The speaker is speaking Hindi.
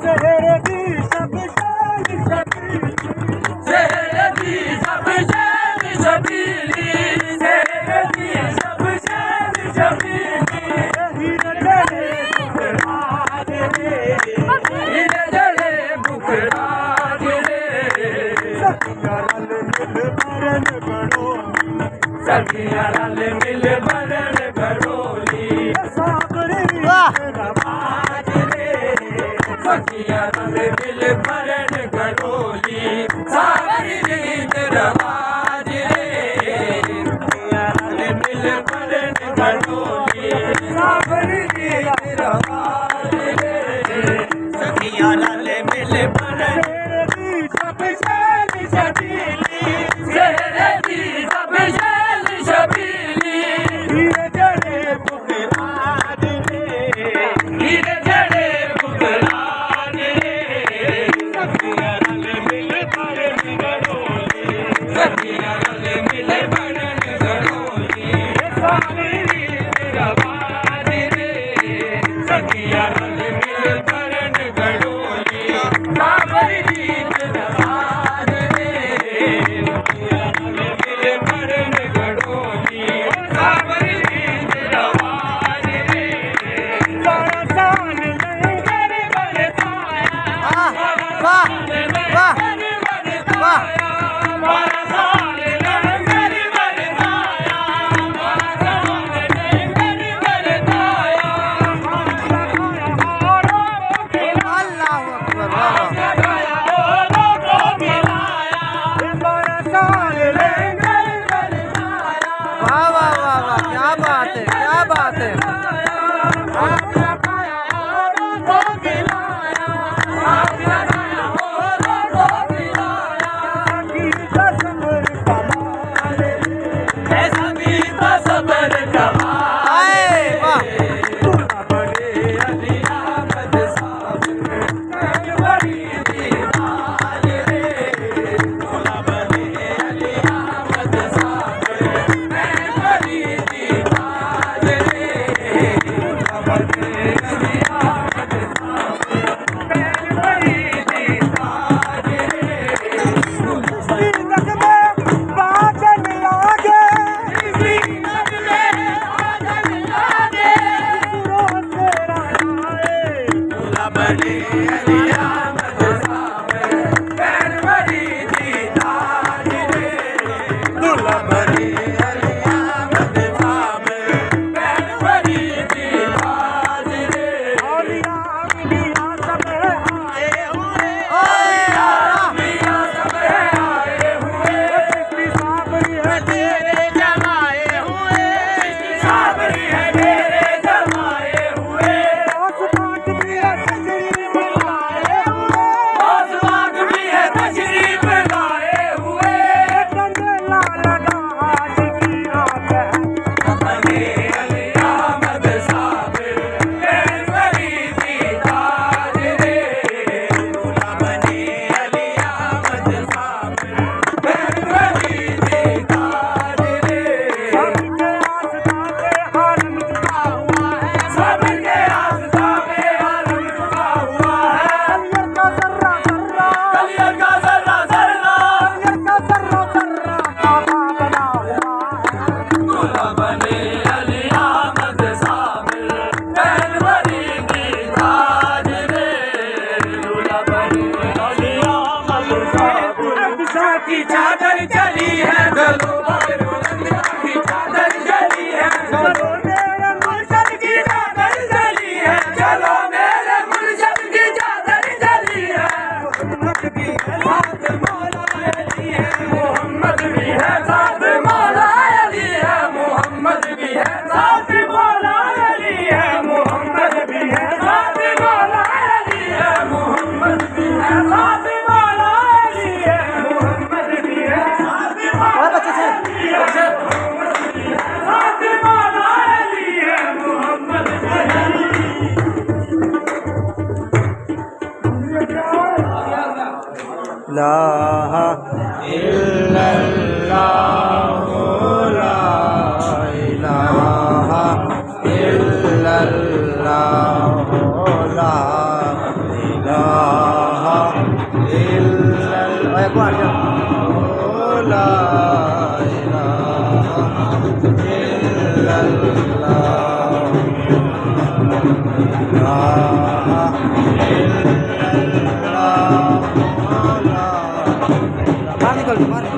शहर दी सब शान शबीली शहर दी सब शान शबीली शहर दी सब शान शबीली हीरे जड़े बुखराज रे हीरे जड़े बुखराज रे सखिया रल मिल भरन घड़ोली सखिया रल मिल भरन घड़ोली साबरी रवाज रे सखिया रल मिल भरन घड़ोली साबरी रवाज रे सखिया रल मिल भरन घड़ोली साबरी रवाज रे सखिया रल मिल भरन सब शान शबीली शहर दी सब शान शबीली हीरे जड़े बुखराज रे हीरे जड़े बुखराज रे सखिया रल मिल भरन घड़ोली सखिया रल मिल भरन घड़ोली साबरी रवाज रे सखिया रल मिल भरन घड़ोली साबरी रवाज रे सखिया रल मिल भरन घड़ोली साबरी रवाज रे सारा साल लंगर बरसाया सारा साल लंगर बरसाया सारा साल लंगर बरसाया सारा साल लंगर बरसाया अल्लाहु अकबर वाह वाह वाह वाह क्या बात है क्या बात है आए वाह की चादर चली है चलो की चादर चली है चलो मेरे मुर्शद की चादर चली है चलो मेरे मुर्शद की चादर चली है मोहम्मद भी है साथ मौला अली है मोहम्मद भी है साथ मौला अली है मोहम्मद भी है साथ मौला अली है मोहम्मद भी है साथ मौला अली है मोहम्मद भी है साथ मौला अली है मोहम्मद भी है साथ मौला अली है साथ मौला अली है मोहम्मद भी है ला इल्लल्लाह ला इलाहा इल्लल्लाह ला इलाहा बाहर निकल बाहर निकल।